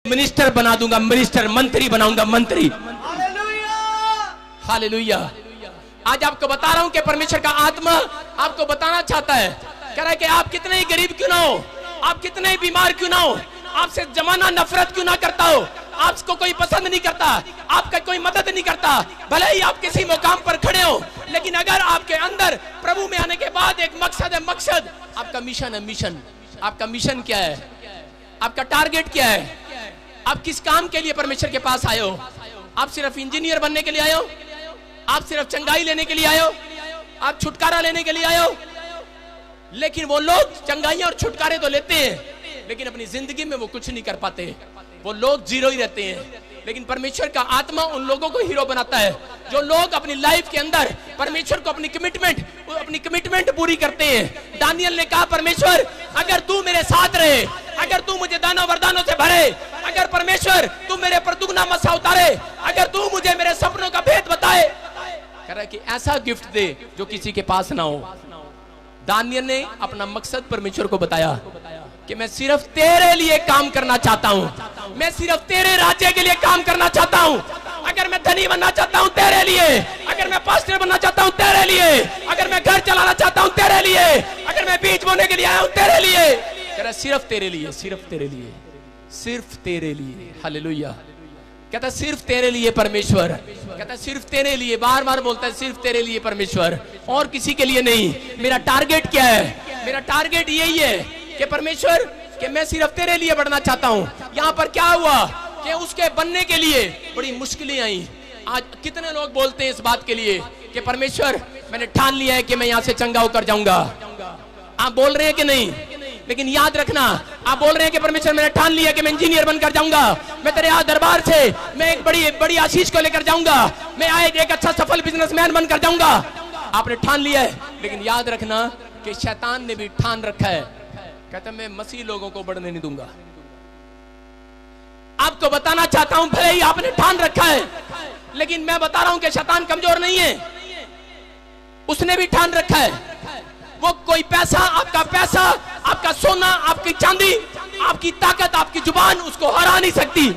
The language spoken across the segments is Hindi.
मिनिस्टर बना दूंगा, मिनिस्टर, मंत्री बनाऊंगा, मंत्री। हालेलुया। आज आपको बता रहा हूं कि परमेश्वर का आत्मा आपको बताना चाहता है, कह रहा है कि आप कितने ही गरीब क्यों ना हो, आप कितने ही बीमार क्यों ना हो, आपसे जमाना नफरत क्यों ना करता हो, आपको कोई पसंद नहीं करता, आपका कोई मदद नहीं करता, भले ही आप किसी मुकाम पर खड़े हो, लेकिन अगर आपके अंदर प्रभु में आने के बाद एक मकसद है, मकसद आपका मिशन है, मिशन। आपका मिशन क्या है, आपका टारगेट क्या है, आप किस काम के लिए परमेश्वर के पास आए हो? आप सिर्फ इंजीनियर बनने के लिए आए हो? आप सिर्फ चंगाई लेने के लिए आए हो? आप छुटकारा लेने के लिए आए हो? लेकिन वो लोग चंगाइयां और छुटकारे तो लेते हैं, लेकिन अपनी जिंदगी में वो कुछ नहीं कर पाते, वो लोग जीरो ही रहते हैं। लेकिन परमेश्वर का आत्मा उन लोगों को हीरो बनाता है जो लोग अपनी लाइफ के अंदर परमेश्वर को अपनी कमिटमेंट पूरी करते हैं। दानियल ने कहा, परमेश्वर अगर तू मेरे साथ रहे, अगर तू मुझे दानों वरदानों से भरे, अगर परमेश्वर तू मेरे पर दुगना मसा उतारे, अगर तू मुझे मेरे सपनों का भेद बताए, कह रहा है कि ऐसा गिफ्ट दे जो किसी के पास ना हो। दानियल ने अपना मकसद परमेश्वर को बताया कि मैं सिर्फ तेरे लिए काम करना चाहता हूं, मैं सिर्फ तेरे राज्य के लिए काम करना चाहता हूं। अगर मैं धनी बनना चाहता हूं तेरे लिए, अगर मैं पास्टर बनना चाहता हूं तेरे लिए, अगर मैं घर चलाना चाहता हूं तेरे लिए, अगर मैं बीज बोने के लिए आया हूं तेरे लिए, कह रहा सिर्फ तेरे लिए, सिर्फ तेरे लिए, सिर्फ तेरे लिए। हालेलुया। कहता सिर्फ तेरे लिए परमेश्वर, कहता सिर्फ तेरे लिए, बार बार बोलता है सिर्फ तेरे लिए परमेश्वर, और किसी के लिए नहीं। मेरा टारगेट क्या है? मेरा टारगेट यही है कि परमेश्वर कि मैं सिर्फ तेरे लिए बढ़ना चाहता हूं। यहां पर क्या हुआ कि उसके बनने के लिए बड़ी मुश्किलें आई। आज कितने लोग बोलते हैं इस बात के लिए कि परमेश्वर मैंने ठान लिया है कि मैं यहां से चंगा होकर जाऊंगा। आप बोल रहे हैं कि नहीं? लेकिन याद रखना, आप बोल रहे हैं कि परमेश्वर मैंने ठान लिया कि मैं इंजीनियर बनकर जाऊंगा, मैं तेरे यहाँ दरबार से मैं एक बड़ी आशीष को लेकर जाऊंगा, मैं एक अच्छा सफल बिजनेसमैन बनकर जाऊंगा। आपने ठान लिया है, लेकिन याद रखना कि शैतान ने भी ठान रखा है, कहता मैं मसीह लोगों को बढ़ने नहीं दूंगा। आपको बताना चाहता हूं, भले ही आपने ठान रखा है, लेकिन मैं बता रहा हूं कि शैतान कमजोर नहीं है, उसने भी ठान रखा है। वो कोई पैसा, आपका सोना, आपकी चांदी, आपकी ताकत, आपकी जुबान उसको हरा नहीं सकती।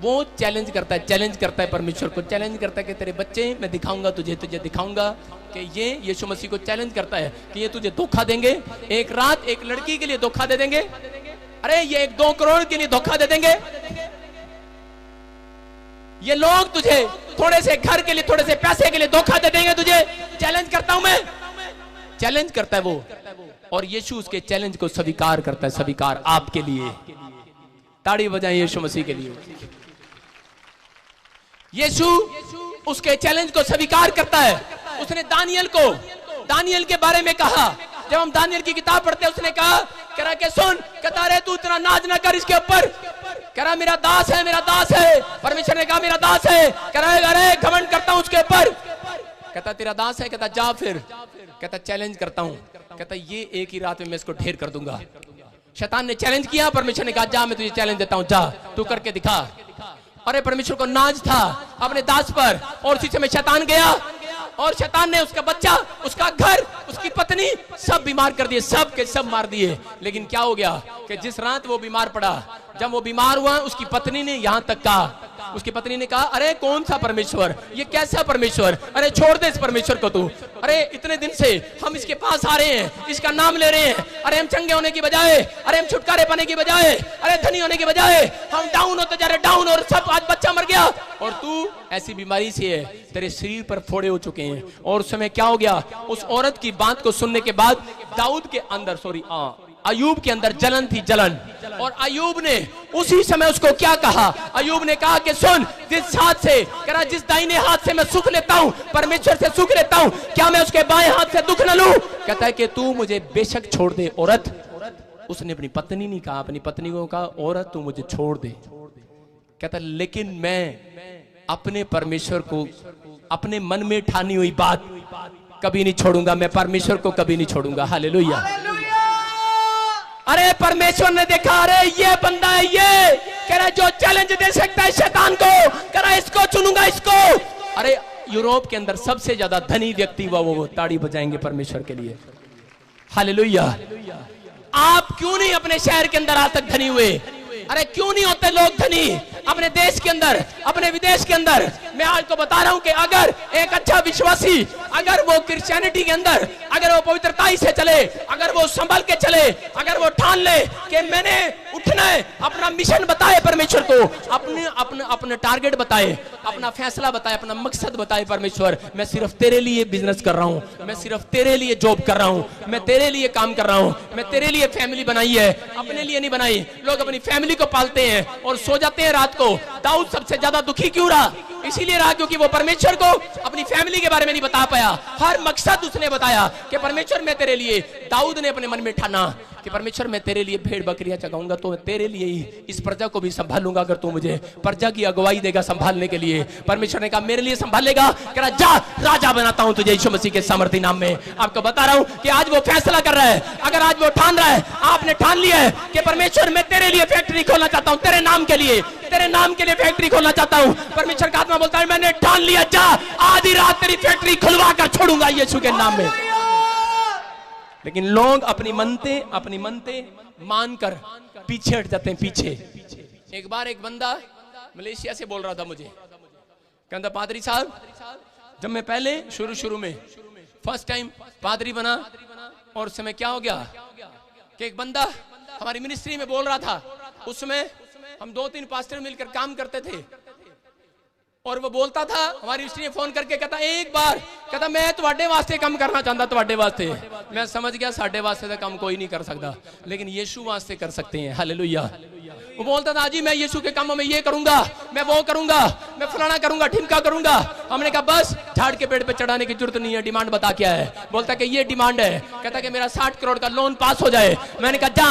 वो चैलेंज करता है परमेश्वर को, चैलेंज करता है कि तेरे बच्चे मैं दिखाऊंगा तुझे दिखाऊंगा कि ये यीशु मसीह को चैलेंज करता है कि ये तुझे धोखा देंगे, एक रात एक लड़की के लिए धोखा दे देंगे, अरे ये 2 करोड़ के लिए धोखा दे देंगे, ये लोग तुझे थोड़े से घर के लिए, थोड़े से पैसे के लिए धोखा दे देंगे तुझे। चैलेंज करता हूं मैं, चैलेंज करता है वो, और यीशु उसके चैलेंज को स्वीकार करता है। स्वीकार आपके लिए, ताड़ी बजाएं यीशु मसीह के लिए। यीशु उसके चैलेंज को स्वीकार करता है। उसने दानियल के बारे में कहा, जब हम दानियल की किताब पढ़ते हैं, उसने कहा, कह रहा कि सुन, कहता रे तू इतना नाज ना कर इसके ऊपर, कह रहा मेरा दास है, मेरा दास है। परमेश्वर ने कहा मेरा दास है, कह रहा अरे घमंड करता हूं उसके ऊपर, कहता तेरा दास है, कहता जा फिर, कहता चैलेंज करता हूं, कहता ये एक ही रात में मैं इसको ढेर कर दूंगा। शैतान ने चैलेंज किया, परमेश्वर ने कहा जा मैं तुझे चैलेंज देता हूं, जा तू करके दिखा। अरे परमेश्वर को नाज था अपने दास पर, और उसी समय शैतान गया, और शैतान ने उसका बच्चा, उसका घर, उसकी पत्नी सब बीमार कर दिए, सब के सब मार दिए। लेकिन क्या हो गया कि जिस रात वो बीमार पड़ा, जब वो बीमार हुआ, उसकी पत्नी ने यहां तक कहा, उसकी पत्नी ने कहा अरे कौन सा परमेश्वर, ये कैसा परमेश्वर, अरे छोड़ दे इस परमेश्वर को तू, अरे इतने दिन से हम इसके पास आ रहे हैं, इसका नाम ले रहे हैं, अरे हम चंगे होने की बजाय, अरे हम छुटकारे पाने की बजाय, अरे धनी होने की बजाय हम डाउन होते जा रहे, डाउन, और सब आज बच्चा मर गया, और तू ऐसी बीमारी से है, तेरे शरीर पर फोड़े हो चुके हैं। और उस समय क्या हो गया, उस औरत की बात को सुनने के बाद दाऊद के अंदर, अयूब के अंदर जलन थी, जलन। और अयूब ने उसी समय उसको क्या कहा, अयूब ने कहा कि सुन, जिस हाथ से, कह रहा जिस दाहिने हाथ से मैं सुख लेता हूं, परमेश्वर से सुख लेता हूं, क्या मैं उसके बाएं हाथ से दुख न लूं? कहता है कि तू मुझे बेशक छोड़ दे औरत। उसने अपनी पत्नी नहीं कहा, अपनी पत्नी को कहा औरत तू मुझे छोड़ दे। कहता लेकिन मैं अपने परमेश्वर को, अपने मन में ठानी हुई बात कभी नहीं छोड़ूंगा, मैं परमेश्वर को कभी नहीं छोड़ूंगा। हालेलुया। अरे परमेश्वर ने देखा, अरे ये बंदा है, ये कह रहा जो चैलेंज दे सकता है शैतान को, कह रहा इसको चुनूंगा, इसको। अरे यूरोप के अंदर सबसे ज्यादा धनी व्यक्ति वो ताड़ी बजाएंगे परमेश्वर के लिए। हालेलुया। आप क्यों नहीं अपने शहर के अंदर आज तक धनी हुए? अरे क्यों नहीं होते लोग धनी अपने देश के अंदर, अपने विदेश के अंदर? मैं आज को बता रहा हूं कि अगर एक अच्छा विश्वासी, अगर वो क्रिश्चियनिटी के अंदर, अगर वो पवित्रताई से चले, अगर वो संभल के चले, अगर वो ठान ले कि मैंने उठना है, अपना मिशन बताए परमेश्वर को, अपने अपने अपने टारगेट बताए, अपना फैसला बताए, अपना मकसद बताए, परमेश्वर मैं सिर्फ तेरे लिए बिजनेस कर रहा हूं, मैं सिर्फ तेरे लिए जॉब कर रहा हूं, मैं तेरे लिए काम कर रहा हूं, मैं तेरे लिए फैमिली बनाई है, अपने लिए नहीं बनाई। लोग अपनी फैमिली को पालते हैं और सो जाते हैं रात को। दाऊद सबसे ज्यादा दुखी क्यों रहा? इसीलिए रहा क्योंकि वो परमेश्वर को अपनी फैमिली के बारे में नहीं बता पाया। हर मकसद उसने बताया कि परमेश्वर मैं तेरे लिए। दाऊद ने अपने मन में ठाना कि परमेश्वर मैं तेरे लिए भेड़ बकरियां चगाऊंगा, तो तेरे लिए ही इस प्रजा को भी संभालूंगा। अगर तू मुझे प्रजा की अगुवाई देगा संभालने के लिए। परमेश्वर ने कहा मेरे लिए संभालेगा, कह रहा जा राजा बनाता हूं तुझे यीशु मसीह के सामर्थी नाम में। आपको बता रहा हूं कि आज वो फैसला कर रहा है। अगर आज वो ठान रहा है, आपने ठान लिया है कि परमेश्वर मैं तेरे लिए फैक्ट्री खोलना चाहता हूं, तेरे नाम के लिए, तेरे नाम के लिए फैक्ट्री खोलना चाहता हूं। परमेश्वर का आत्मा बोलता है मैंने ठान लिया, जा आधी रात तेरी फैक्ट्री खुलवा कर छोड़ूंगा यीशु के नाम में। लेकिन लोग अपनी मनते मानकर पीछे हट जाते हैं, पीछे। एक बार एक बंदा मलेशिया से बोल रहा था मुझे, कहता पादरी साहब जब मैं पहले शुरू में फर्स्ट टाइम पादरी बना और उस समय क्या हो गया कि एक बंदा हमारी मिनिस्ट्री में बोल रहा था। उस समय हम 2-3 पास्टर मिलकर काम करते थे और वो बोलता था हमारी मिनिस्ट्री में फोन करके, कहता एक बार कहता मैं तुम्हारे वास्ते काम करना चाहता, तुम्हारे वास्ते। मैं समझ गया साढ़े वास्ते तो काम कोई नहीं कर सकता, लेकिन यीशु वास्ते कर सकते हैं। हालेलुया। वो बोलता था जी मैं यीशु के कामों में ये करूंगा, मैं वो करूंगा, मैं फलाना करूंगा, ठिमका करूंगा। हमने कहा बस झाड़ के पेड़ पे चढ़ाने की जरूरत नहीं है, डिमांड बता क्या है। बोलता कि ये डिमांड है, कहता कि मेरा 60 करोड़ का लोन पास हो जाए। मैंने कहा जा।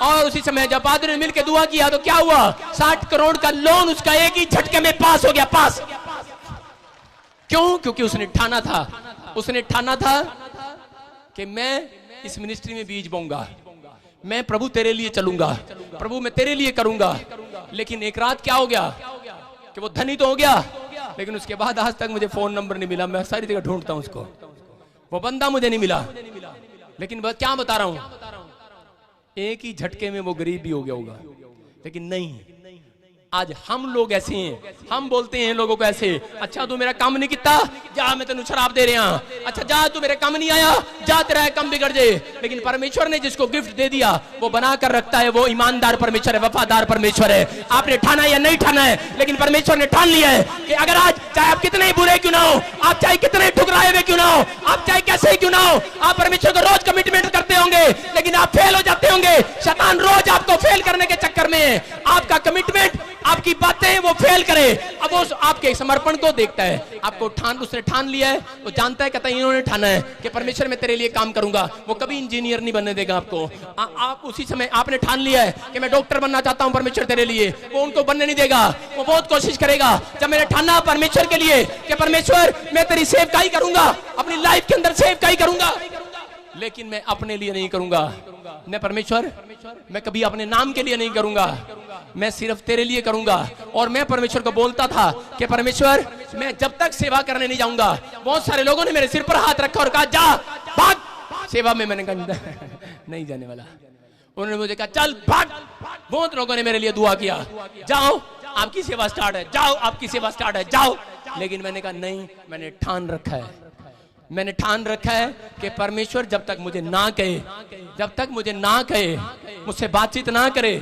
और उसी समय जब पादरी ने मिलकर दुआ किया तो क्या हुआ, 60 करोड़ का लोन उसका एक ही झटके में पास हो गया, पास। क्यों? क्योंकि उसने ठाना था कि मैं इस मिनिस्ट्री में बीज बोऊंगा, मैं प्रभु तेरे लिए चलूंगा, प्रभु मैं तेरे लिए करूंगा। लेकिन एक रात क्या हो गया कि वो धनी तो हो गया, लेकिन उसके बाद आज तक मुझे फोन नंबर नहीं मिला। मैं सारी जगह ढूंढता हूं उसको, वो बंदा मुझे नहीं मिला। लेकिन क्या बता रहा हूं, एक ही झटके में वो गरीब भी हो गया होगा। लेकिन नहीं, आज हम लोग ऐसे हैं, हम बोलते हैं लोगों को ऐसे, अच्छा तू मेरा काम नहीं किया, जा मैं तेन शराब दे रहा, अच्छा जा तू मेरे काम नहीं आया, जा तेरा काम बिगड़ जाए। लेकिन परमेश्वर ने जिसको गिफ्ट दे दिया वो बना कर रखता है, वो ईमानदार परमेश्वर है, वफादार परमेश्वर है। आपने ठाना या नहीं ठाना है, लेकिन परमेश्वर ने ठान लिया है कि अगर आज चाहे आप कितने बुरे क्यों ना हो, आप चाहे कितने ठुकराए हुए क्यों ना हो, आप चाहे कैसे क्यों ना हो, आप परमेश्वर को रोज कमिटमेंट करते होंगे, लेकिन आप फेल हो जाते होंगे। शैतान रोज आपको फेल करने के चक्कर में आपका कमिटमेंट, आपकी बातें वो फेल करे। अब वो आपके समर्पण को देखता है, आपको उसने ठान लिया है, वो जानता है, कहता है इन्होंने ठाना है कि परमेश्वर मैं तेरे लिए काम करूंगा। वो कभी इंजीनियर नहीं बनने देगा आपको। आप उसी समय आपने ठान लिया है कि मैं डॉक्टर बनना चाहता हूं परमेश्वर तेरे लिए, वो उनको बनने नहीं देगा। वो बहुत कोशिश करेगा। जब मैंने ठाना परमेश्वर के लिए कि परमेश्वर मैं तेरी सेवकाई करूंगा, अपनी लाइफ के अंदर सेवकाई करूंगा, लेकिन मैं अपने लिए नहीं करूंगा। मैं परमेश्वर मैं कभी अपने नाम के लिए नहीं करूंगा, मैं सिर्फ तेरे लिए करूंगा। और मैं परमेश्वर को बोलता था कि परमेश्वर मैं जब तक सेवा करने नहीं जाऊंगा। बहुत सारे लोगों ने मेरे सिर पर हाथ रखा और कहा जा भाग सेवा में। मैंने कहा नहीं जाने वाला। उन्होंने मुझे कहा चल भाग। बहुत लोगों ने मेरे लिए दुआ किया, जाओ आपकी सेवा स्टार्ट है, जाओ आपकी सेवा स्टार्ट है, जाओ। लेकिन मैंने कहा नहीं, मैंने ठान रखा है, मैंने ठान रखा है कि परमेश्वर जब तक मुझे ना कहे, जब तक मुझे ना कहे, मुझसे बातचीत ना करे,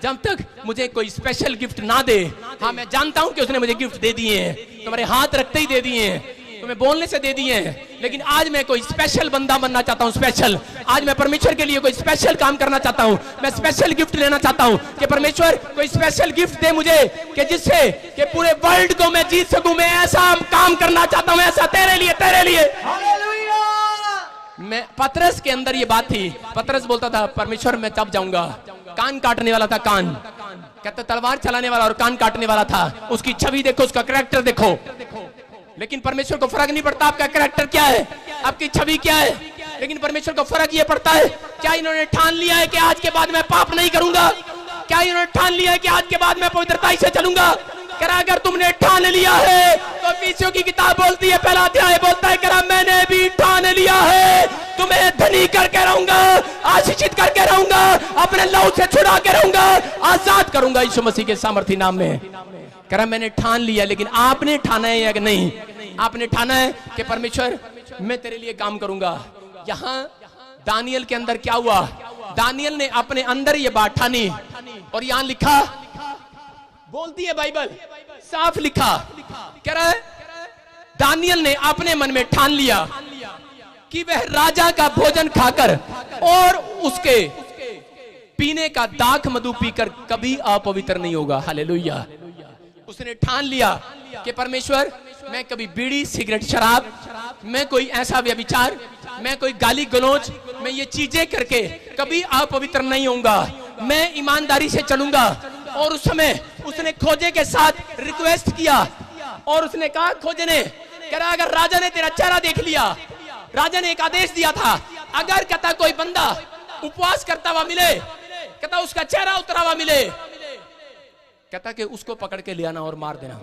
जब तक मुझे कोई स्पेशल गिफ्ट ना दे। हाँ मैं जानता हूं कि उसने मुझे गिफ्ट दे दिए हैं, तुम्हारे हाथ रखते ही दे दिए हैं, तुम्हें बोलने से दे दिए हैं। लेकिन आज मैं कोई स्पेशल बंदा बनना चाहता हूं, स्पेशल। आज मैं परमेश्वर के लिए कोई स्पेशल काम करना चाहता हूं, मैं स्पेशल गिफ्ट लेना चाहता हूं कि परमेश्वर कोई स्पेशल गिफ्ट दे मुझे कि जिससे कि पूरे वर्ल्ड को मैं जीत सकूं। मैं ऐसा काम करना चाहता हूं, ऐसा तेरे लिए, तेरे लिए। मैं पतरस के अंदर ये बात थी। पतरस बोलता था परमेश्वर मैं तब जाऊंगा। कान काटने वाला था, कान कहता तलवार चलाने वाला और कान काटने वाला था। उसकी छवि देखो, उसका कैरेक्टर देखो। लेकिन परमेश्वर को फर्क नहीं पड़ता आपका कैरेक्टर क्या है, आपकी छवि क्या है। लेकिन परमेश्वर को फर्क ये पड़ता है क्या इन्होंने ठान लिया है कि आज के बाद मैं पाप नहीं करूंगा, क्या इन्होंने ठान लिया है कि आज के बाद मैं पवित्रताई से चलूंगा। करा अगर तुमने ठान लिया है तो इफिसियों की किताब बोलती है, पहला अध्याय बोलता है करा मैंने भी ठान लिया है तुम्हें धनी करके रहूंगा, आशीषित करके रहूंगा, अपने लहू से छुड़ा के रहूंगा, आजाद करूंगा यीशु मसीह के सामर्थ्य नाम में। कह रहा मैंने ठान लिया, लेकिन आपने ठाना है या नहीं? आपने ठाना है कि परमेश्वर मैं तेरे लिए काम करूंगा। यहां दानियल के अंदर क्या हुआ? दानियल ने अपने अंदर ये बात ठानी, और यहां लिखा, बोलती है बाइबल, साफ लिखा, कह रहा है दानियल ने अपने मन में ठान लिया कि वह राजा का भोजन खाकर और उसके पीने का दाख मधु पीकर कभी अपवित्र नहीं होगा। हालेलुया। उसने ठान लिया कि परमेश्वर मैं कभी बीड़ी, सिगरेट, शराब, मैं कोई ऐसा व्यभिचार, मैं कोई गाली गलौज, मैं ये चीजें करके कभी अपवित्र नहीं होऊंगा, मैं ईमानदारी से चलूंगा। और उस समय उसने खोजे के साथ रिक्वेस्ट किया, और उसने कहा, खोजे ने कह रहा अगर राजा ने तेरा चेहरा देख लिया, राजा ने एक आदेश दिया था, अगर कहता कोई बंदा उपवास करता हुआ मिले, कहता उसका चेहरा उतरा हुआ मिले, कहता कि उसको पकड़ के ले आना और मार देना।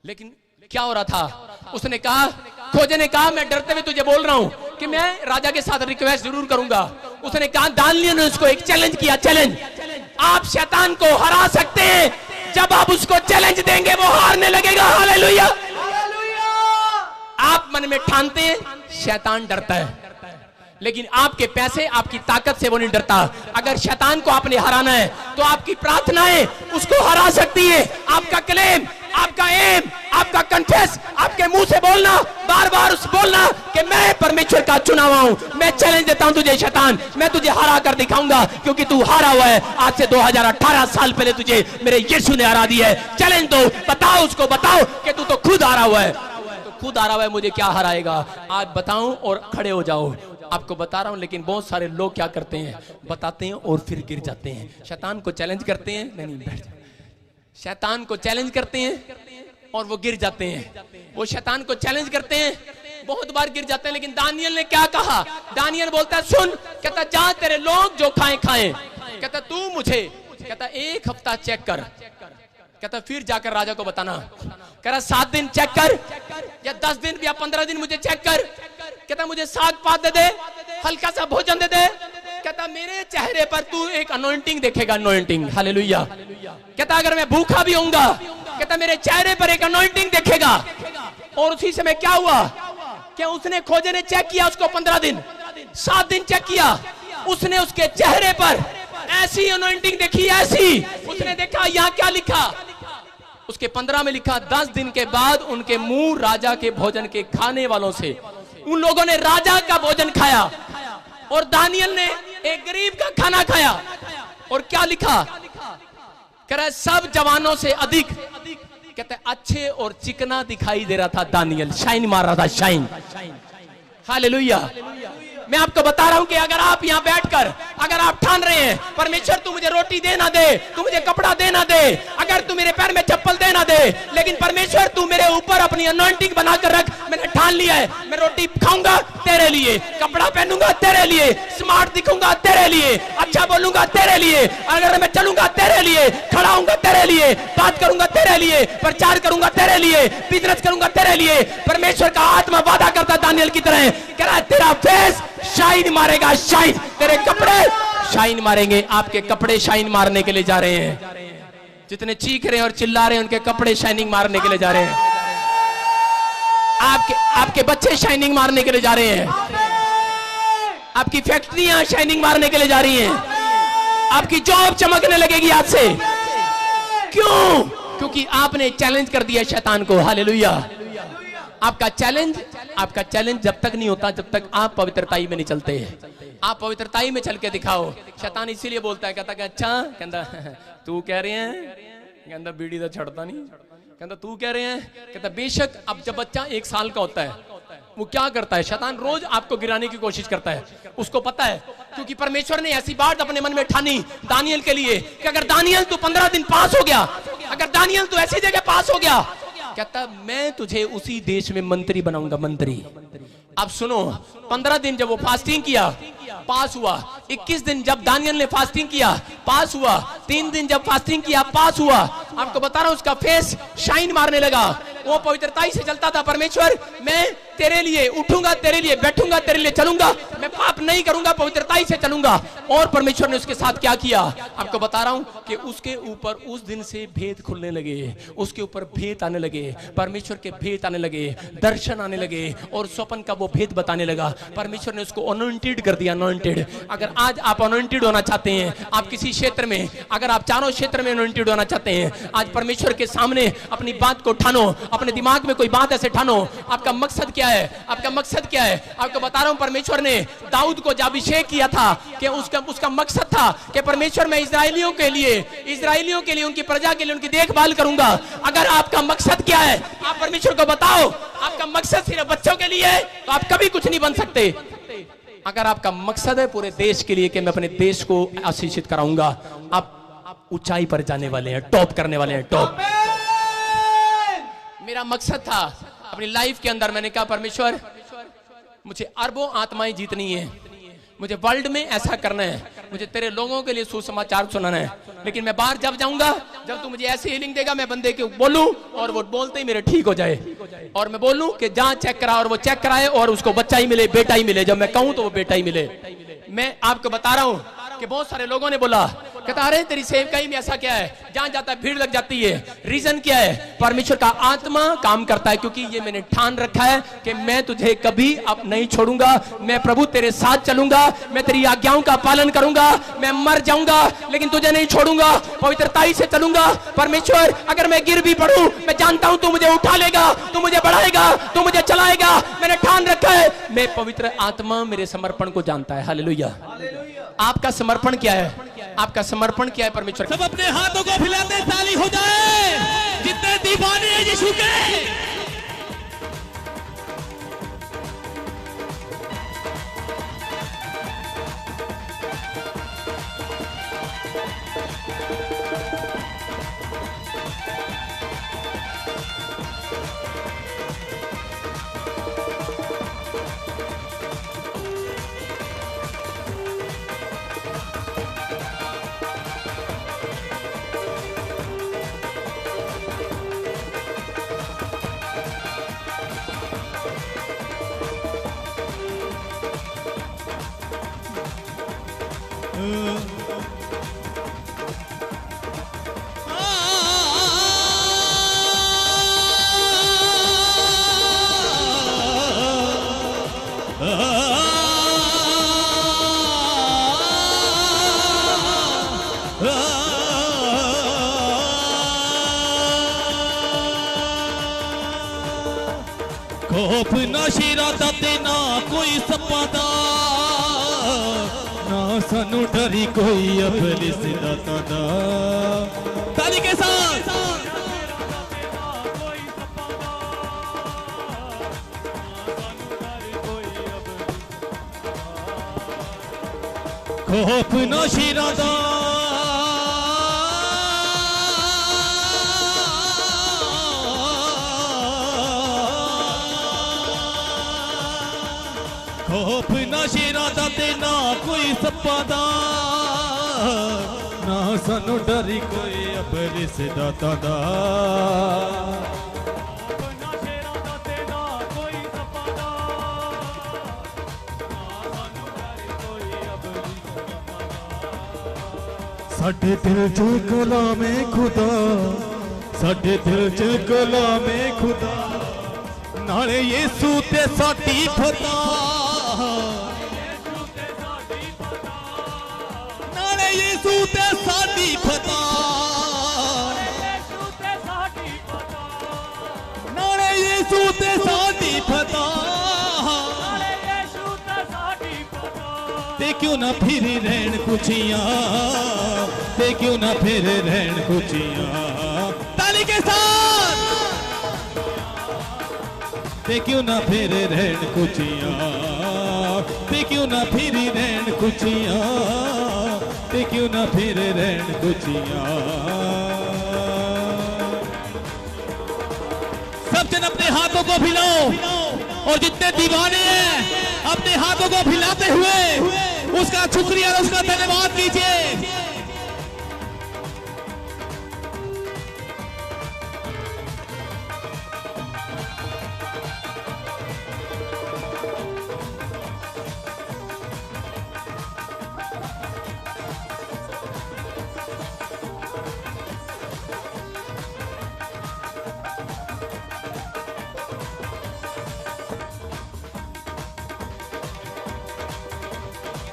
लेकिन क्या हो रहा था? उसने कहा, खोजे ने कहा मैं डरते हुए तुझे बोल रहा हूं कि मैं राजा के साथ रिक्वेस्ट जरूर करूंगा। उसने कहा, दानियल ने उसको एक चैलेंज किया, चैलेंज, आप शैतान को हरा सकते हैं, जब आप उसको चैलेंज देंगे वो हारने लगेगा। हालेलुया। आप मन में ठानते हैं, शैतान डरता है, लेकिन आपके पैसे, आपकी ताकत से वो नहीं डरता। अगर शैतान को आपने हराना है तो आपकी प्रार्थनाएं उसको हरा सकती है। आपका क्लेम, आपका एम, आपका कन्फेस, आपके मुंह से बोलना, बार बार उस बोलना कि मैं परमेश्वर का चुना हुआ हूं, मैं चैलेंज देता हूं तुझे शैतान, मैं तुझे हरा कर दिखाऊंगा, क्योंकि तू हारा हुआ है। आज से 2018 साल पहले तुझे मेरे यीशु ने हरा दिया है। चैलेंज दो, बताओ उसको, बताओ कि तू तो खुद हारा हुआ है, तो खुद हारा हुआ है, मुझे क्या हराएगा? आज बताऊं और खड़े हो जाओ। आपको बता रहा हूं, लेकिन बहुत सारे लोग क्या करते हैं, बताते हैं और फिर गिर जाते हैं। शैतान को चैलेंज करते हैं, नहीं बैठ जाओ, शैतान को चैलेंज करते हैं और वो गिर जाते हैं। वो शैतान को चैलेंज करते हैं, बहुत बार गिर जाते हैं। लेकिन दानियल ने क्या कहा? दानियल बोलता है, सुन, कहता जा तेरे लोग जो खाएं खाएं, कहता तू मुझे, कहता 1 हफ्ता चेक कर, कहता फिर जाकर राजा को बताना। कह रहा 7 दिन चेक कर, या 10 दिन या 15 दिन मुझे चेक कर। कहता मुझे साग पात दे दे, हल्का सा भोजन दे दे। कहता मेरे चेहरे पर तू एक अनॉइंटिंग देखेगा, अनॉइंटिंग। हालेलुया। कहता अगर मैं भूखा भी होऊंगा, कहता मेरे चेहरे पर एक अनॉइंटिंग देखेगा। और उसी समय क्या हुआ? क्या उसने, खोजे ने चेक किया उसको 15 दिन, 7 दिन चेक किया, उसने उसके चेहरे पर ऐसी अनॉइंटिंग देखी, ऐसी। उसने देखा यहाँ क्या लिखा, उसके 15 में लिखा, 10 दिन के बाद उनके मुंह राजा के भोजन के खाने वालों से, उन लोगों ने राजा का भोजन खाया और दानियल ने एक गरीब का खाना खाया। और क्या लिखा? कह रहा है सब जवानों से अधिक, कहते अच्छे और चिकना दिखाई दे रहा था दानियल, शाइन मार रहा था, शाइन। हालेलुया। मैं आपको बता रहा हूं कि अगर आप यहां बैठकर अगर आप ठान रहे हैं, परमेश्वर तू मुझे रोटी देना दे, तू मुझे कपड़ा देना दे, अगर तू मेरे पैर में चप्पल देना दे, लेकिन परमेश्वर तू मेरे ऊपर अपनी अनॉइंटिंग बनाकर रख। मैंने ठान लिया है, मैं रोटी खाऊंगा तेरे लिए, कपड़ा पहनूंगा तेरे लिए, स्मार्ट दिखूंगा तेरे लिए, अच्छा बोलूंगा तेरे लिए, अगर मैं चलूंगा तेरे लिए, खड़ा होऊंगा तेरे लिए, बात करूंगा तेरे लिए, प्रचार करूंगा तेरे लिए, बिजनेस करूंगा तेरे लिए। परमेश्वर का आत्मा वादा करता दानियल की तरह, कह रहा है तेरा फेस शाइन मारेगा, शाइन, तेरे कपड़े शाइन मारेंगे। आपके कपड़े शाइन मारने के लिए जा रहे हैं। जितने चीख रहे हैं और चिल्ला रहे हैं, उनके कपड़े शाइनिंग मारने के लिए जा रहे हैं। आपके बच्चे शाइनिंग मारने के लिए जा रहे हैं। आपकी फैक्ट्रियां शाइनिंग मारने के लिए जा रही हैं। आपकी जॉब चमकने लगेगी आज से। क्यों? क्योंकि आपने चैलेंज कर दिया शैतान को। हालेलुया। आपका चैलेंज जब तक नहीं होता, जब तक आप पवित्रताई में नहीं चलते हैं। आप पवित्रताई में चल के दिखाओ। शैतान इसीलिए बोलता है, कहता कि अच्छा, कहता तू कह रहे हैं, कहता बीड़ी तो छड़ता नहीं, कहता तू कह रहे हैं, कहता बेशक। अब जब बच्चा 1 साल का होता है, वो क्या करता है? शैतान रोज आपको गिराने की कोशिश करता है। उसको पता है, क्योंकि परमेश्वर ने ऐसी बात अपने मन में ठानी दानियल के लिए कि अगर दानियल तू 15 दिन पास हो गया, अगर दानियल तू ऐसी जगह पास हो गया, कहता मैं तुझे उसी देश में मंत्री बनाऊंगा, मंत्री। अब सुनो, 15 दिन जब वो फास्टिंग किया, पास हुआ। 21 दिन जब दानियल ने फास्टिंग किया, पास हुआ। 3 दिन जब फास्टिंग किया, पास हुआ। आपको बता रहा हूं, उसका फेस शाइन मारने लगा। वो पवित्रताई से चलता था। परमेश्वर मैं तेरे लिए उठूंगा, तेरे लिए बैठूंगा, तेरे लिए चलूंगा, मैं पाप नहीं करूंगा, पवित्रताई से चलूंगा। और परमेश्वर ने उसके साथ क्या किया आपको बता रहा हूं कि उसके ऊपर उस दिन से भेद खुलने लगे, उसके ऊपर भेद आने लगे, परमेश्वर के भेद आने लगे, दर्शन आने लगे और स्वप्न का वो भेद बताने लगा। परमेश्वर ने उसको अनॉइंटेड कर दिया, अनॉइंटेड। अगर आज आप अनॉइंटेड होना चाहते हैं, आप किसी क्षेत्र में, अगर आप चारों क्षेत्र में अनॉइंटेड होना चाहते हैं, आज परमेश्वर के सामने अपनी बात को ठानो, अपने दिमाग में कोई बात ऐसे ठानो, आपका मकसद क्या है, आपका मकसद क्या है। आपको बता रहा हूं परमेश्वर ने दाऊद को जब अभिषेक किया था कि उसका मकसद था कि परमेश्वर मैं इजराइलियों के लिए, उनकी प्रजा के लिए उनकी देखभाल करूंगा। अगर आपका मकसद क्या है, आप परमेश्वर को बताओ। आपका मकसद सिर्फ बच्चों के लिए है तो आप कभी कुछ नहीं बन सकते। अगर आपका मकसद है पूरे देश के लिए कि मैं अपने देश को आशीषित कराऊंगा, आप ऊंचाई पर जाने वाले हैं, टॉप करने वाले हैं, टॉप। मेरा मकसद था अपनी लाइफ के अंदर, मैंने कहा परमेश्वर मुझे अरबों आत्माएं जीतनी है, मुझे वर्ल्ड में ऐसा करना है, मुझे तेरे लोगों के लिए सुसमाचार सुनाना है। लेकिन मैं बाहर जब जाऊंगा, जब तू मुझे ऐसी हीलिंग देगा, मैं बंदे के बोलूं और वो बोलते ही मेरे ठीक हो जाए, और मैं बोलूं कि जहां चेक करा और वो चेक कराए और उसको बच्चा ही मिले, बेटा ही मिले। जब मैं कहूं तो वो बेटा ही मिले। मैं आपको बता रहा हूं कि बहुत सारे लोगों ने बोला, कहता अरे तेरी सेवकाई में ऐसा क्या है, जहां जाता है भीड़ लग जाती है। रीजन क्या है? परमेश्वर का आत्मा काम करता है, क्योंकि ये मैंने ठान रखा है कि मैं तुझे कभी अब नहीं छोड़ूंगा, मैं प्रभु तेरे साथ चलूंगा, मैं तेरी आज्ञाओं का पालन करूंगा, मैं मर जाऊंगा लेकिन तुझे नहीं छोड़ूंगा, पवित्रताई से चलूंगा। परमेश्वर अगर मैं गिर भी पड़ूं, मैं जानता हूं तू मुझे उठा लेगा, तू मुझे बढ़ाएगा, तू मुझे चलाएगा। मैंने ठान रखा है, मैं पवित्र आत्मा मेरे समर्पण को जानता है। हालेलुया। आपका समर्पण क्या है? आपका समर्पण क्या है परमेश्वर? सब अपने हाथों को फैलाते ताली हो जाए जितने दीवाने हैं यीशु के। खौफ ना शेरा दा ते ना कोई सप्पा दा, ना सानू डरी कोई अबलिस दा। ताली के साथ खौफ ना शेरा दा, खौफ ना शेरा दा ते ना कोई सप्पा दा, ना सानू डरी कोई अबलिस दा। साडे दिल च कलामे खुदा, साडे दिल च कलामे खुदा, नाले यीशु ते साडी फता, नाले यीशु ते साडी फता, नाले यीशु ते साडी फता। ते क्यों ना फिर रहन खुशियां, ते क्यों ना फिर रहन खुशियां। ताली के साथ ते क्यों ना फिर रहन खुशियां, ते क्यों ना फिर रहन खुशियां, ते क्यों ना फिर रहन खुशियां। सब जन अपने हाथों को फैलाओ और जितने दीवाने हैं अपने हाथों को फैलाते हुए उसका शुक्रिया और उसका धन्यवाद कीजिए।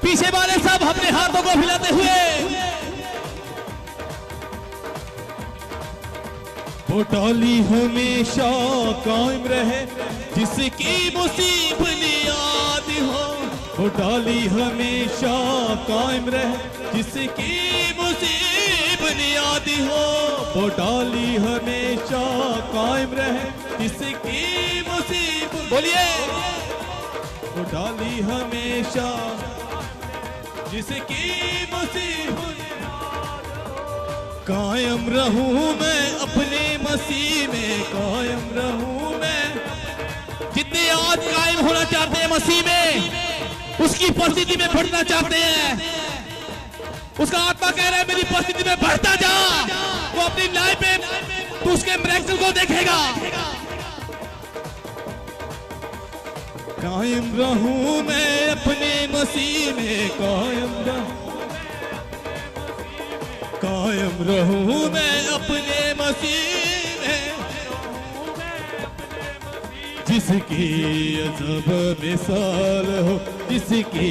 पीछे वाले सब अपने हाथों को हिलाते हुए वो डाली हमेशा कायम रहे जिसकी मुसीबत बुनियाद हो, वो डाली हमेशा कायम रहे जिसकी मुसीबत बुनियाद हो, वो डाली हमेशा कायम रहे जिसकी मुसीबत, बोलिए, वो डाली हमेशा जिसकी मुसीबत, कायम रहूं मैं अपने मसीह में, कायम रहूं मैं। जितने आज कायम होना चाहते हैं मसीह में, उसकी परिस्थिति में बढ़ना चाहते हैं, उसका आत्मा कह रहा है मेरी परिस्थिति में बढ़ता जा, वो अपनी लाइफ में तू उसके मिरेकल को देखेगा। कायम रहूं मैं अपने मसीह में, कायम रहूं मैं अपने मसीह में, जिसकी अजब मिसाल हो, जिसकी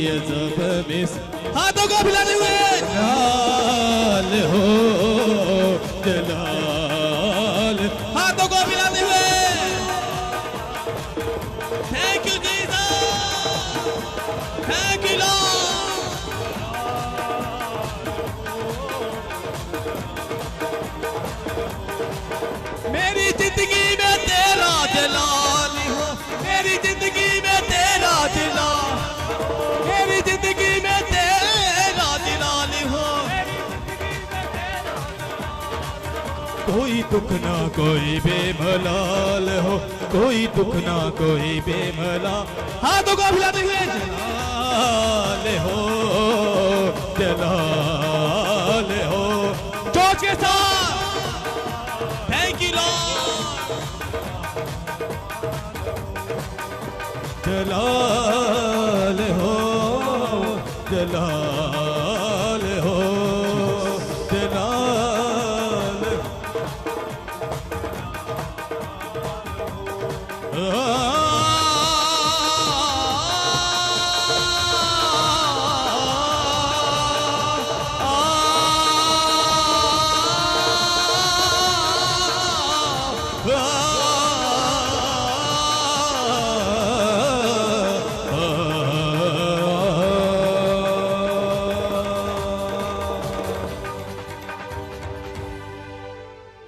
अजब मिसाल, हाथों को हिलाते हुए, जलाल हो जलाल, हाथों को हिलाते हुए, thank you Jesus, thank you Lord. मेरी जिंदगी में तेरा जलाल हो, मेरी जिंदगी में तेरा जलाल, मेरी जिंदगी में तेरा जलाल हो, कोई दुख ना कोई बेमलाल हो, कोई दुख ना कोई बेमलाल, हाथों को हिलाते हुए, जलाल हो जलाल हो, जोश के साथ, थैंक यू लॉर्ड, जलाल हो जलाल हो जलाल,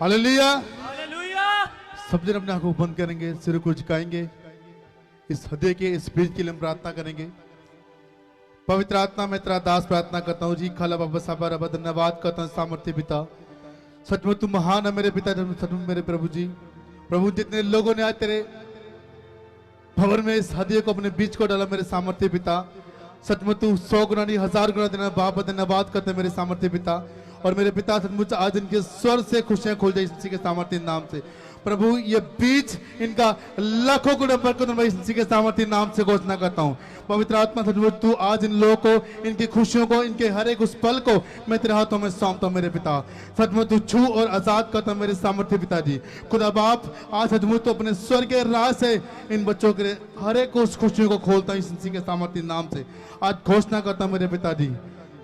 हालेलुया, सब जन अपने आंखों को बंद करेंगे, सिर को झुकाएंगे, इस हृदय के इस बीज के लिए हम प्रार्थना करेंगे। पवित्र आत्मा में तेरा दास प्रार्थना करता हूँ जी, खाला बाबा साबा रबा, धन्यवाद करता हूँ सामर्थ्य पिता, सचमुच तू महान है मेरे पिता, सचमुच मेरे प्रभु जी। प्रभु जितने लोगों ने आज तेरे भवन में इस हृदय को अपने बीच को डाला मेरे सामर्थ्य पिता, सचमुच तू 100 गुना नहीं 1000 गुना देना बाप, धन्यवाद करते हैं मेरे सामर्थ्य पिता। और मेरे पिता सचमुच आज इनके स्वर से खुशियां खोल जाए इसी के सामर्थ्य नाम से। प्रभु ये बीज इनका लाखों गुना बरकत मैं इसी के सामर्थ्य नाम से घोषणा करता हूँ। पवित्र आत्मा सचमुच तू आज इन लोगों को, इनकी खुशियों को, इनके हर एक उस पल को मैं तेरे हाथों में सौंपता हूँ मेरे पिता। सचमुच तू छू और आजाद करता मेरे सामर्थ्य पिताजी। खुदा बाप आज सचमुच तो अपने स्वर्ग के राह से इन बच्चों के हर एक उस खुशियों को खोलता हूँ इसी के सामर्थ्य नाम से। आज घोषणा करता हूँ मेरे पिताजी,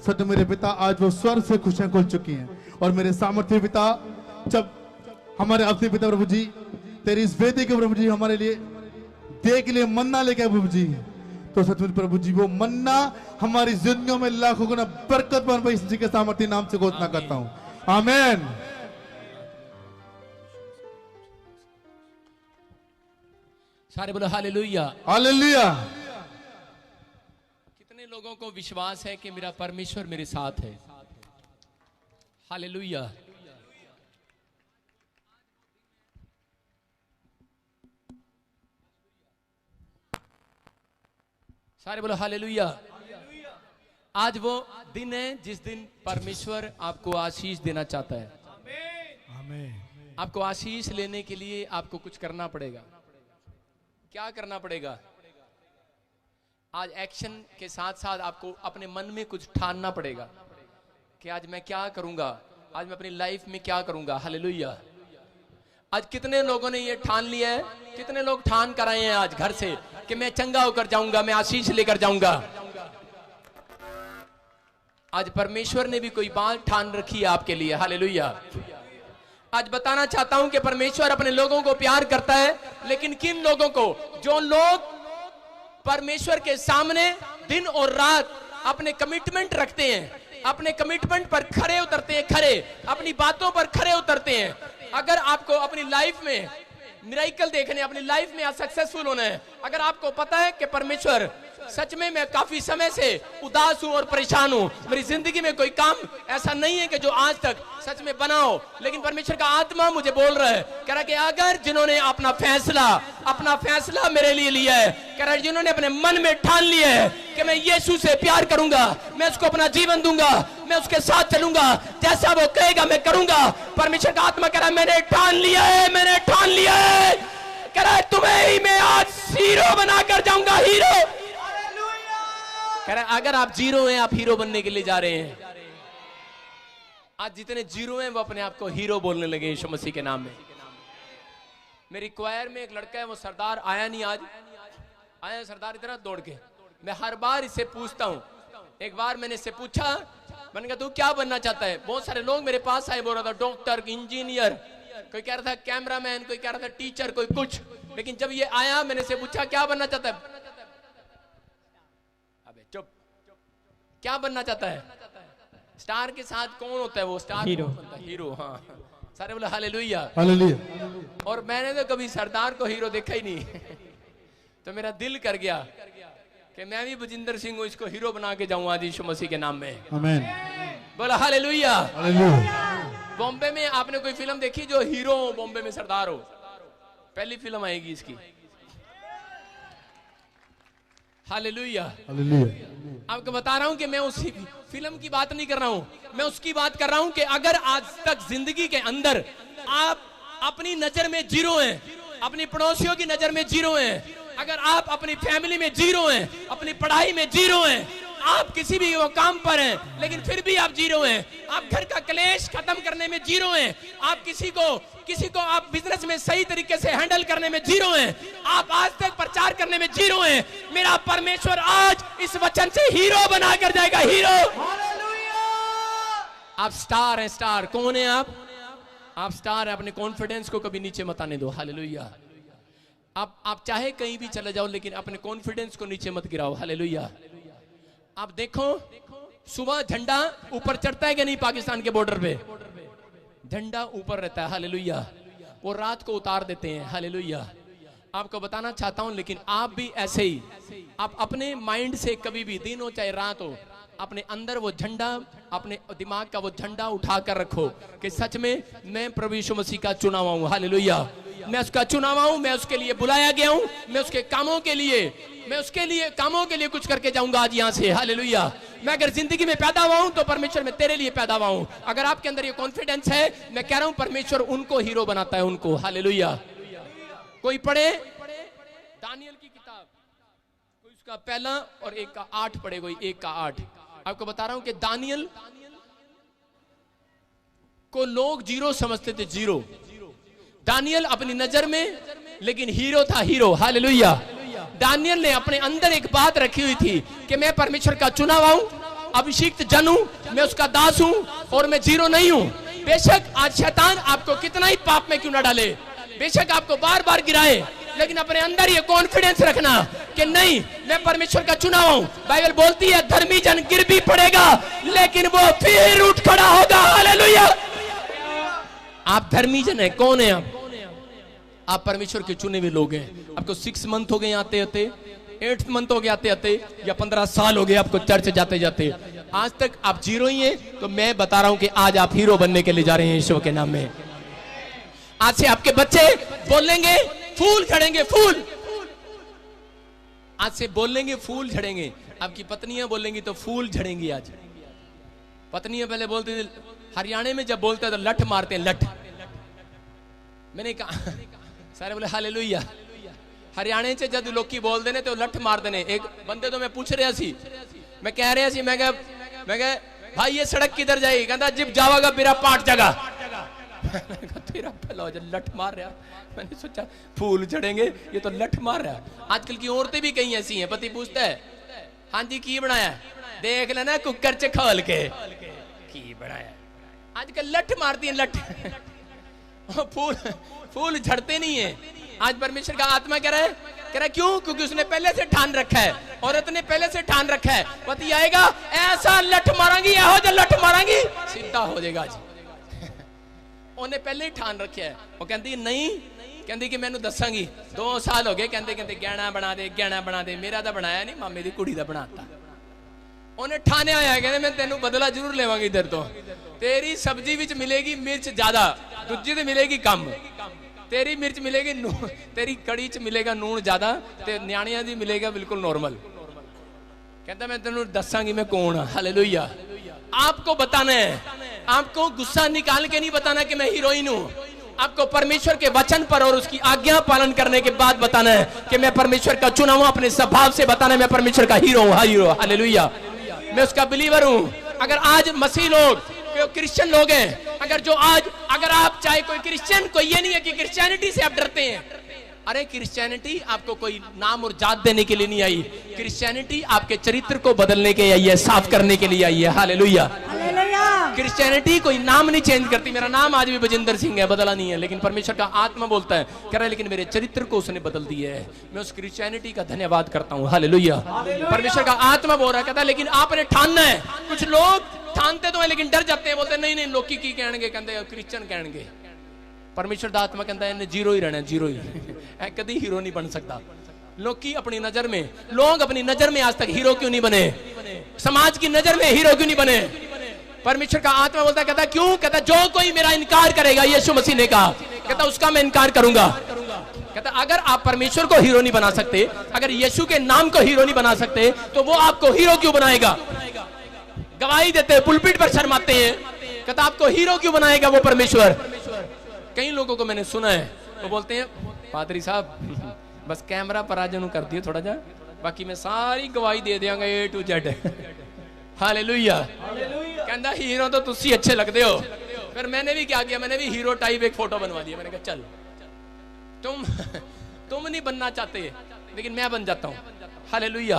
सच मेरे पिता आज वो स्वर से खुशियां खुल चुकी हैं। और मेरे सामर्थ्य पिता जब हमारे अपने पिता प्रभु जी तेरी इस वेदी के प्रभु जी हमारे लिए दे के लिए मन्ना लेके आए प्रभु जी, तो सचमुच प्रभु जी वो मन्ना हमारी जिंदगियों में लाखों गुना बरकत बन पाए इसी के सामर्थ्य नाम से घोषणा करता हूँ, आमीन। सारे बोलो हालेलुया, हालेलुया। कितने लोगों को विश्वास है कि मेरा परमेश्वर मेरे साथ है? हालेलुया। सारे बोलो हालेलुया। आज वो दिन है जिस दिन परमेश्वर आपको आशीष देना चाहता है। आमीन। आपको आशीष लेने के लिए आपको कुछ करना पड़ेगा। क्या करना पड़ेगा? आज एक्शन के साथ साथ आपको अपने मन में कुछ ठानना पड़ेगा कि आज मैं क्या करूंगा, आज मैं अपनी लाइफ में क्या करूंगा। हालेलुया। आज कितने लोगों ने ये ठान लिया है? कितने लोग ठान कर आए हैं आज घर से कि मैं चंगा होकर जाऊंगा, मैं आशीष लेकर जाऊंगा। आज परमेश्वर ने भी कोई बात ठान रखी है आपके लिए। हालेलुया। आज बताना चाहता हूं कि परमेश्वर अपने लोगों को प्यार करता है, लेकिन किन लोगों को? जो लोग परमेश्वर के सामने दिन और रात अपने कमिटमेंट रखते हैं, अपने कमिटमेंट पर खरे उतरते हैं, खरे अपनी बातों पर खरे उतरते हैं। अगर आपको अपनी लाइफ में मिरेकल देखने, अपनी लाइफ में सक्सेसफुल होना है, अगर आपको पता है कि परमेश्वर सच में मैं काफी समय से उदास हूं और परेशान हूं, मेरी जिंदगी में कोई काम ऐसा नहीं है कि जो आज तक सच में बना हो, लेकिन परमेश्वर का आत्मा मुझे बोल रहा है, कह रहा है कि अगर जिन्होंने अपना फैसला मेरे लिए लिया है, कह रहा है जिन्होंने अपने मन में ठान लिया है कि मैं यीशु से प्यार करूंगा, मैं उसको अपना जीवन दूंगा, मैं उसके साथ चलूंगा, जैसा वो कहेगा मैं करूंगा। परमेश्वर का आत्मा कह रहा है मैंने ठान लिया है, मैंने ठान लिया है। कह रहा है तुम्हें ही मैं आज हीरो बनाकर जाऊंगा, हीरो। कह रहा है अगर आप जीरो हैं, आप हीरो बनने के लिए जा रहे हैं। आज जितने जीरो हैं वो अपने आप को हीरो बोलने लगे यीशु मसीह के नाम में। मेरी क्वायर में एक लड़का है, वो सरदार आया नहीं, आज आया सरदार इतना दौड़ के। मैं हर बार इससे पूछता हूं। एक बार मैंने इससे पूछा, मैंने कहा तू क्या बनना चाहता है? बहुत सारे लोग मेरे पास आए, बोल रहा था डॉक्टर, इंजीनियर, कोई कह रहा था कैमरामैन, कोई कह रहा था टीचर, कोई कुछ। लेकिन जब ये आया मैंने इससे पूछा क्या बनना चाहता है? अबे चुप, क्या बनना चाहता है? स्टार के साथ कौन होता है? वो स्टार हीरो। हाँ, सारे बोले हालेलुया, हालेलुया। और मैंने तो कभी सरदार को हीरो देखा ही नहीं। तो मेरा दिल कर गया कि मैं भी बजिंदर सिंह हूं, इसको हीरो बना के जाऊं आज यीशु मसीह के नाम में। आमीन। बोला हालेलुया। हालेलुया। बॉम्बे में आपने कोई फिल्म देखी जो हीरो हो, बॉम्बे में सरदार हो? पहली फिल्म आएगी इसकी। हालेलुया। हालेलुया। आपको बता रहा हूं कि मैं उसी फिल्म की बात नहीं कर रहा हूं, मैं उसकी बात कर रहा हूं कि अगर आज तक जिंदगी के अंदर आप अपनी नजर में जीरो हैं, अपनी पड़ोसियों की नजर में जीरो हैं, अगर आप अपनी फैमिली में जीरो हैं, अपनी पढ़ाई में जीरो हैं, आप किसी भी वो काम पर हैं लेकिन फिर भी आप जीरो हैं, आप घर का क्लेश खत्म करने में जीरो हैं, आप किसी को आप बिजनेस में सही तरीके से हैंडल करने में जीरो हैं, आप आज तक प्रचार करने में जीरो हैं, मेरा परमेश्वर आज इस वचन से हीरो बना कर जाएगा, हीरो। आप स्टार हैं, स्टार। कौन है आप स्टार हैं। अपने कॉन्फिडेंस को कभी नीचे मत आने दो। हालेलुया। आप चाहे कहीं भी चले जाओ लेकिन अपने कॉन्फिडेंस को नीचे मत गिराओ। हालेलुया। आप देखो सुबह झंडा ऊपर चढ़ता है कि नहीं? पाकिस्तान के बॉर्डर पे झंडा ऊपर रहता है। हालेलुया। वो रात को उतार देते हैं। हालेलुया। आपको बताना चाहता हूं, लेकिन आप भी ऐसे ही, आप अपने माइंड से कभी भी दिन हो चाहे रात हो, अपने अंदर वो झंडा, अपने दिमाग का वो झंडा उठा कर रखो कि सच में मैं प्रभु यीशु मसीह का चुना हुआ हूं। हालेलुया। मैं उसका चुना हुआ हूं, मैं उसके लिए बुलाया गया हूं, मैं उसके कामों के लिए कुछ करके जाऊंगा आज यहां से। हालेलुया। मैं अगर जिंदगी में पैदा हुआ हूं तो परमेश्वर में तेरे लिए पैदा हुआ हूं। अगर आपके अंदर ये कॉन्फिडेंस है, मैं कह रहा हूं परमेश्वर उनको हीरो बनाता है, उनको। हालेलुया। कोई पढ़े दानियल की किताब, कोई उसका पहला और 1 का 8 पढ़े, कोई 1 का 8। आपको बता रहा हूं कि दानियल को लोग जीरो समझते थे, जीरो। दानियल अपनी नजर में लेकिन हीरो था, हीरो। हालेलुया। दानियल ने अपने अंदर एक बात रखी हुई थी कि मैं परमेश्वर का चुना हुआ हूं, अभिषिक्त जन हूं, मैं उसका दास हूं और मैं जीरो नहीं हूं। बेशक आज शैतान आपको कितना ही पाप में क्यों ना डाले, बेशक आपको बार बार गिराए, लेकिन अपने अंदर ये कॉन्फिडेंस रखना कि नहीं, मैं परमेश्वर का चुना हूं। बाइबल बोलती है धर्मी जन गिर भी पड़ेगा लेकिन वो फिर उठ खड़ा होगा। हालेलुया। आप धर्मी जन है। कौन है आप परमेश्वर के चुने हुए लोग हैं। आपको 6 मंथ हो गए आते आते, 8 मंथ हो गए आते आते, या 15 साल हो गए आपको चर्च जाते जाते, आज तक आप जीरो ही हैं। तो मैं बता रहा हूं कि आज आप हीरो बनने के लिए जा रहे हैं यीशु के नाम में। आज से आपके बच्चे बोलेंगे फूल झड़ेंगे, फूल। आज से बोलेंगे फूल झड़ेंगे। आपकी पत्नियां बोलेंगी तो फूल झड़ेंगी। आज पत्नियां पहले बोलते थे, हरियाणा में जब बोलते हैं तो लठ मारते हैं, लठ। मैंने कहा, सारे बोले हालेलुया। हरियाणा से जब लोग की बोल देने तो लठ मार देने। एक बंदे तो मैं पूछ रहा सी, मैं कह रहा सी, मैं कह भाई ये सड़क किधर जाएगी? कहता जिब जावागा मेरा पाट जगह। तेरा भला हो जाए, लठ मार रहा। मैंने सोचा फूल झड़ेंगे, ये तो लठ मार रहा। आजकल की औरतें भी कहीं ऐसी हैं, पति पूछता है हाँ जी की बनाया, देख लेना कुकर च खोल के की बनाया। आजकल लठ मारती है, लठ फूल फूल झड़ते नहीं है। आज परमेश्वर का आत्मा कह रहा है क्यों? क्योंकि उसने पहले से ठान रखा है, औरत ने पहले से ठान रखा है, पति आएगा ऐसा लठ मारांगी, यहो जो लठ मारांगी सीधा हो जाएगा जी। उन्हें पहले ही ठान रखा है। वो कहती नहीं, कहती कि मैनू दसांगी, 2 साल हो गए कहते कहते गहना बना दे, गहना बना दे। मेरा तो बनाया नहीं, मामे की कुड़ी का बनाता। उन्हें ठाने आया, कहते मैं तेनू बदला जरूर लेवांगी तेरे तो। तेरी सब्जी विच मिलेगी मिर्च ज्यादा, दूजी ते मिलेगी कम। तेरी मिर्च मिलेगी, तेरी कड़ी च मिलेगा नून ज्यादा, ते न्याणियां दी मिलेगा बिल्कुल नॉर्मल। कहता मैं तेनू दसांगी मैं कौन हाँ। हालेलुया। आपको बताना है, आपको गुस्सा निकाल के नहीं बताना कि मैं हीरोइन हूं। आपको परमेश्वर के वचन पर और उसकी आज्ञा पालन करने के बाद बताना है कि मैं परमेश्वर का चुना हूं। अपने स्वभाव से बताना है मैं परमेश्वर का हीरो हूं। हीरो, हालेलुया, मैं उसका बिलीवर हूं। अगर आज मसीह लोग, क्रिश्चियन लोग हैं, अगर आप चाहे कोई क्रिश्चियन, कोई ये नहीं है कि क्रिश्चियनिटी से आप डरते हैं। अरे क्रिश्चियनिटी आपको कोई नाम और जात देने के लिए नहीं आई, क्रिश्चियनिटी आपके चरित्र को बदलने के लिए आई है, साफ करने के लिए आई है। हालेलुया। क्रिश्चियनिटी कोई नाम नहीं चेंज करती। मेरा नाम आज भी बजिंदर सिंह है, बदला नहीं है, लेकिन परमेश्वर का आत्मा बोलता है, कह रहा है लेकिन मेरे चरित्र को उसने बदल दिया है। मैं उस क्रिश्चियनिटी का धन्यवाद करता हूँ। हालेलुया। परमेश्वर का आत्मा बोल रहा है, कहता है लेकिन आपने ठानना है। कुछ लोग ठानते तो है लेकिन डर जाते हैं, बोलते नहीं नहीं लोग की कहणगे, कहते क्रिश्चियन कहणगे। परमेश्वर का आत्मा कहता है जीरो ही रहना, जीरो ही कभी हीरो नहीं बन सकता। लोग अपनी नजर में, लोग अपनी नजर में आज तक हीरो क्यों नहीं बने? समाज की नजर में हीरो क्यों नहीं बने? परमेश्वर का आत्मा बोलता है, कहता क्यों? कहता जो कोई मेरा इनकार करेगा, यीशु मसीह ने कहा, कहता उसका मैं इनकार करूंगा। कहता अगर आप परमेश्वर को हीरो नहीं बना सकते, अगर यीशु के नाम को हीरो नहीं बना सकते, तो वो आपको हीरो क्यों बनाएगा? गवाही देते हैं, पुलपिट पर शर्माते हैं, कहता आपको हीरो क्यों बनाएगा वो परमेश्वर? कई लोगों को मैंने सुना है, वो बोलते हैं पादरी साहब बस कैमरा पर आज कर दियो थोड़ा जा, बाकी मैं सारी गवाही दे देंगा A to Z। हालेलुया। कहता हीरो तो तुसी अच्छे लगते हो। फिर मैंने भी क्या किया, मैंने भी हीरो टाइप एक फोटो बनवा दिया। मैंने कहा चल तुम नहीं बनना चाहते, लेकिन मैं बन जाता हूँ। हालेलुया।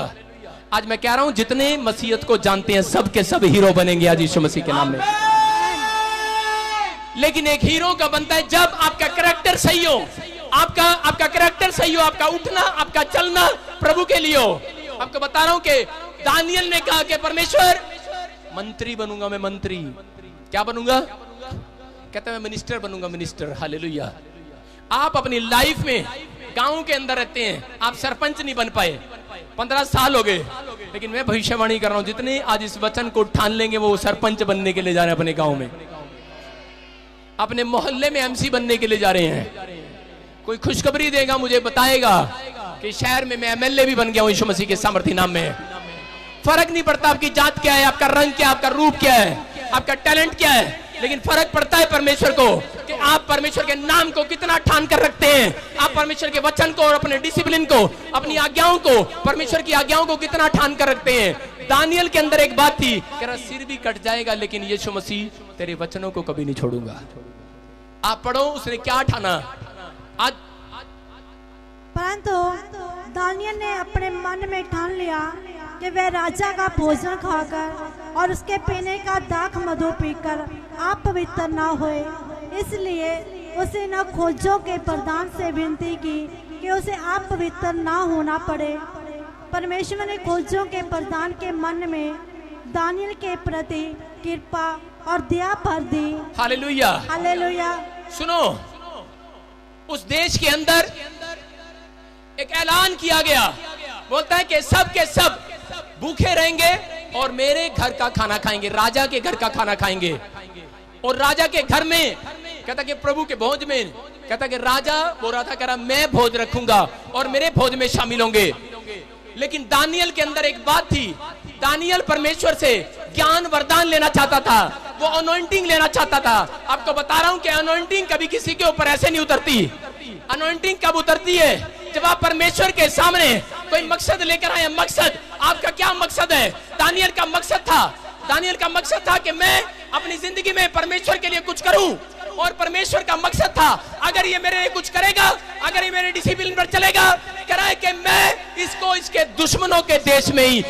आज मैं कह रहा हूं जितने मसीहत को जानते हैं सब के सब हीरो बनेंगे आज यीशु मसीह के नाम में। लेकिन एक हीरो का बनता है जब आपका कैरेक्टर सही हो, आपका कैरेक्टर सही हो, आपका उठना, आपका चलना प्रभु के लिए हो। आपको बता रहा हूं कि दानियल ने कहा कि परमेश्वर मंत्री बनूंगा मैं, मंत्री। क्या बनूंगा? कहता मैं मिनिस्टर बनूंगा, मिनिस्टर। हालेलुया। आप अपनी लाइफ में गांव के अंदर रहते हैं, आप सरपंच नहीं बन पाए, 15 साल हो गए, लेकिन मैं भविष्यवाणी कर रहा हूं जितने आज इस वचन को ठान लेंगे वो सरपंच बनने के लिए जा रहे हैं, अपने गांव में, अपने मोहल्ले में MC बनने के लिए जा रहे हैं। कोई खुशखबरी देगा, मुझे बताएगा कि शहर में मैं MLA भी बन गया हूं यीशु मसीह के सामर्थ्य नाम में। फर्क नहीं पड़ता आपकी जात क्या है, आपका रंग क्या है, आपका रूप क्या है, आपका टैलेंट क्या है, लेकिन फर्क पड़ता है परमेश्वर को कि आप परमेश्वर के नाम को कितना ठान कर रखते हैं। आप परमेश्वर के वचन को और अपने डिसिप्लिन को, अपनी आज्ञाओं को, परमेश्वर की आज्ञाओं को कितना ठान कर रखते हैं। दानियल के अंदर एक बात थी, तेरा सिर भी कट जाएगा लेकिन यीशु मसीह तेरे वचनों को कभी नहीं छोड़ूंगा। आप पढ़ो उसने क्या ठाना। आज परंतु दानियल ने अपने मन में ठान लिया कि वह राजा का भोजन खाकर और उसके पीने का दाख मधु पीकर आप पवित्र न होए, इसलिए उसे न खोजों के प्रधान से विनती की कि उसे आप पवित्र न होना पड़े। परमेश्वर ने खोजों के प्रधान के मन में दानियल के प्रति कृपा और दया भर दी। हालेलुया। हालेलुया। सुनो, उस देश के अंदर एक ऐलान किया गया, बोलता है कि सब के सब भूखे रहेंगे और मेरे घर का खाना खाएंगे, राजा के घर का खाना खाएंगे। और राजा के घर में कहता कि प्रभु के भोज में, कहता कि राजा बोल रहा था, कह रहा मैं भोज रखूंगा और मेरे भोज में शामिल होंगे। लेकिन दानियल के अंदर एक बात थी, दानियल परमेश्वर से ज्ञान वरदान लेना चाहता था, वो अनॉइंटिंग लेना चाहता था। आपको बता रहा हूं कि अनॉइंटिंग कभी किसी के ऊपर ऐसे नहीं उतरती। अनॉइंटिंग कब उतरती है? जब आप परमेश्वर के सामने कोई मकसद लेकर आए। मकसद, आपका क्या मकसद है? दानियल का मकसद था, दानियल का मकसद था कि मैं अपनी जिंदगी में परमेश्वर के लिए कुछ करूं। और परमेश्वर का मकसद था अगर ये मेरे लिए कुछ करेगा, अगर ये मेरे डिसिप्लिन पर चलेगा, कह रहा है कि मैं इसको इसके दुश्मनों के देश में ही